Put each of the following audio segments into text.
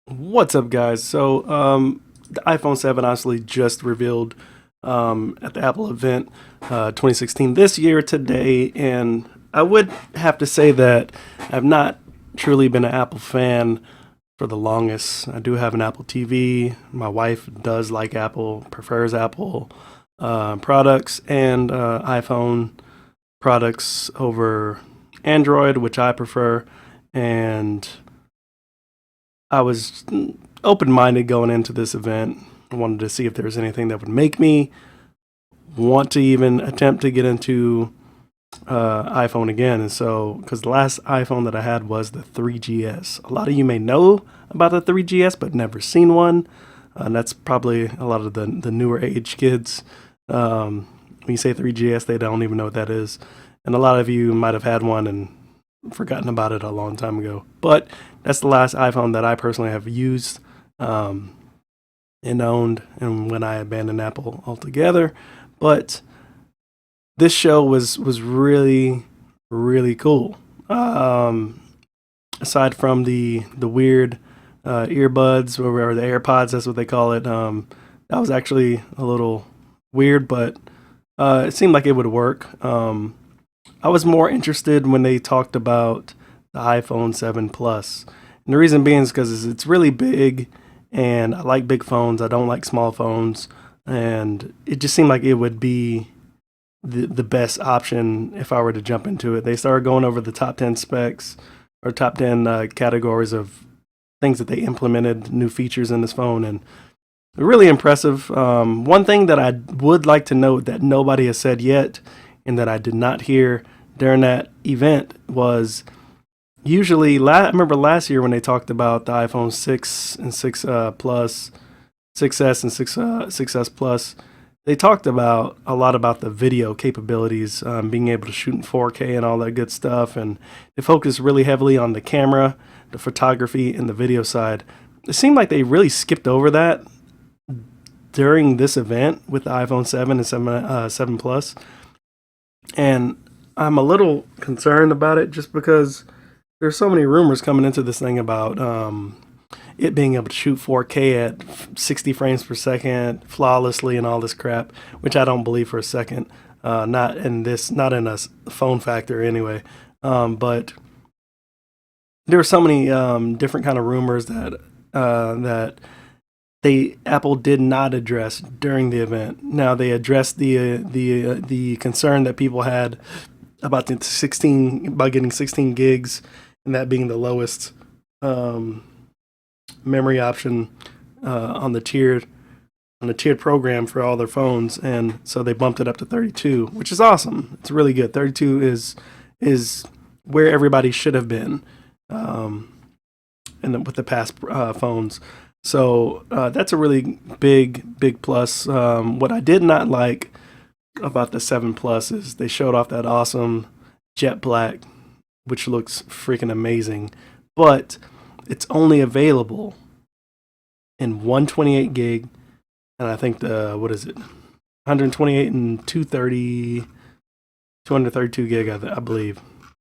What's up, guys? The iPhone 7 honestly just revealed at the Apple event 2016 this year today, and I would have to say that I've not truly been an Apple fan for the longest. I do have an Apple TV. My wife does like Apple, prefers Apple products and iPhone products over Android, which I prefer, and I was open minded going into this event. I wanted to see if there was anything that would make me want to even attempt to get into iPhone again. And so, because the last iPhone that I had was the 3GS. A lot of you may know about the 3GS, but never seen one. And that's probably a lot of the newer age kids. When you say 3GS, they don't even know what that is. And a lot of you might have had one and forgotten about it a long time ago. But that's the last iPhone that I personally have used and owned, and when I abandoned Apple altogether. But this show was really cool. Aside from the weird earbuds or the AirPods, that's what they call it. That was actually a little weird, but it seemed like it would work. I was more interested when they talked about the iPhone 7 Plus. And the reason being is because it's really big, and I like big phones. I don't like small phones. And it just seemed like it would be the best option if I were to jump into it. They started going over the top 10 specs or top 10 categories of things that they implemented, new features in this phone, and really impressive. One thing that I would like to note that nobody has said yet and that I did not hear during that event was usually, I remember last year when they talked about the iPhone 6 and 6 Plus, 6S and 6S Plus, they talked about a lot about the video capabilities, being able to shoot in 4K and all that good stuff. And they focused really heavily on the camera, the photography, and the video side. It seemed like they really skipped over that during this event with the iPhone 7 and 7 Plus. And I'm a little concerned about it just because there's so many rumors coming into this thing about it being able to shoot 4K at 60 frames per second flawlessly and all this crap, which I don't believe for a second. Not in a phone factor anyway. But there were so many different kind of rumors that Apple did not address during the event. Now they addressed the concern that people had about the 16 about getting 16 gigs and that being the lowest memory option on the tiered program for all their phones, and so they bumped it up to 32, which is awesome. It's really good. 32 is where everybody should have been, with the past phones. So that's a really big plus. What I did not like about the 7 Plus is they showed off that awesome jet black, which looks freaking amazing, but it's only available in 128 gig, and I think what is it, 128 and 232 gig, I believe.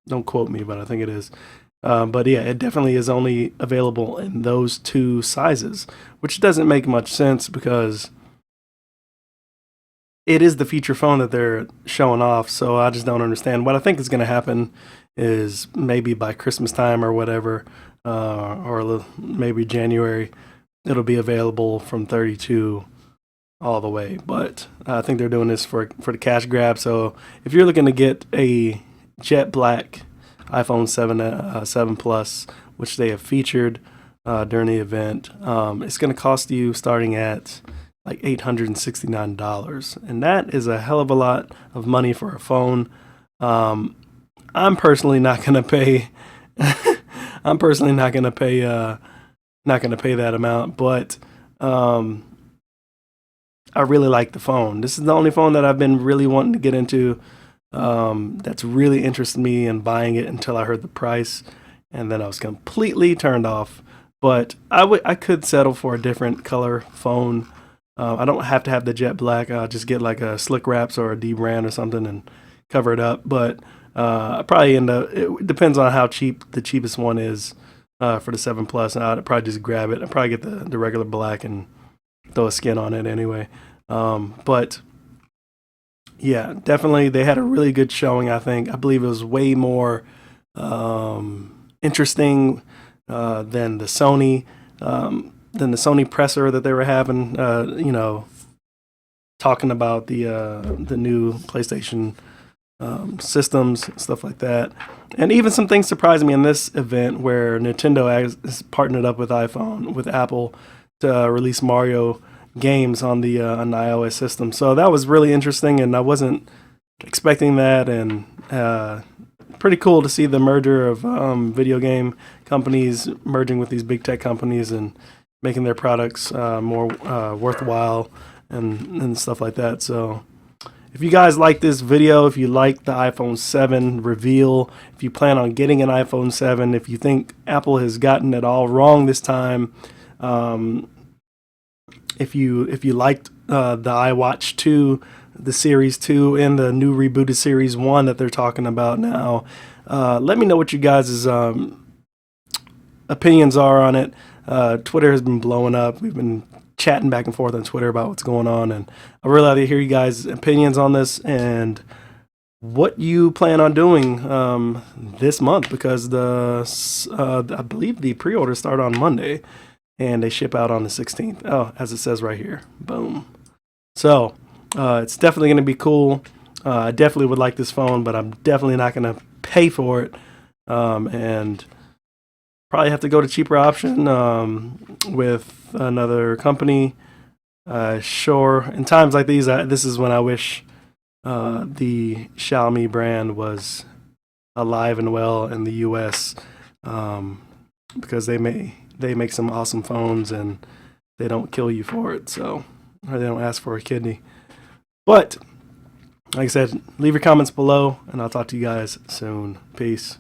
Don't quote me, but I think it is. But yeah, it definitely is only available in those two sizes, which doesn't make much sense because it is the feature phone that they're showing off. So I just don't understand. What I think is going to happen is maybe by Christmas time or whatever, or maybe January, it'll be available from 32 all the way. But I think they're doing this for the cash grab. So if you're looking to get a jet black iPhone 7 Plus, which they have featured during the event, it's going to cost you starting at like $869, and that is a hell of a lot of money for a phone. I'm personally not going to pay. I'm personally not going to pay. Not going to pay that amount, but I really like the phone. This is the only phone that I've been really wanting to get into. That's really interested me in buying it until I heard the price, and then I was completely turned off. But I could settle for a different color phone. I don't have to have the jet black. I'll just get like a slick wraps or a D brand or something and cover it up. But I probably end up. It depends on how cheap the cheapest one is. for the 7 Plus. And I'd probably just grab it. I'd probably get the regular black and throw a skin on it anyway. But yeah, definitely they had a really good showing. I believe it was way more interesting than the Sony presser that they were having. Talking about the new PlayStation systems, stuff like that. And even some things surprised me in this event where Nintendo has partnered up with Apple to release Mario games on the iOS system. So that was really interesting, and I wasn't expecting that. And pretty cool to see the merger of video game companies merging with these big tech companies and making their products more worthwhile and stuff like that. So if you guys like this video, if you like the iPhone 7 reveal, if you plan on getting an iPhone 7, if you think Apple has gotten it all wrong this time, if you liked the iWatch 2, the Series 2, and the new rebooted Series 1 that they're talking about now, let me know what you guys' opinions are on it. Twitter has been blowing up. We've been chatting back and forth on Twitter about what's going on, and I really like to hear you guys' opinions on this and what you plan on doing this month, because I believe the pre-orders start on Monday and they ship out on the 16th. Oh, as it says right here. Boom. So it's definitely going to be cool. I definitely would like this phone, but I'm definitely not going to pay for it, and probably have to go to cheaper option with another company. Sure, in times like these, this is when I wish the Xiaomi brand was alive and well in the U.S. Because they make some awesome phones and they don't kill you for it, so, or they don't ask for a kidney. But like I said, leave your comments below, and I'll talk to you guys soon. Peace.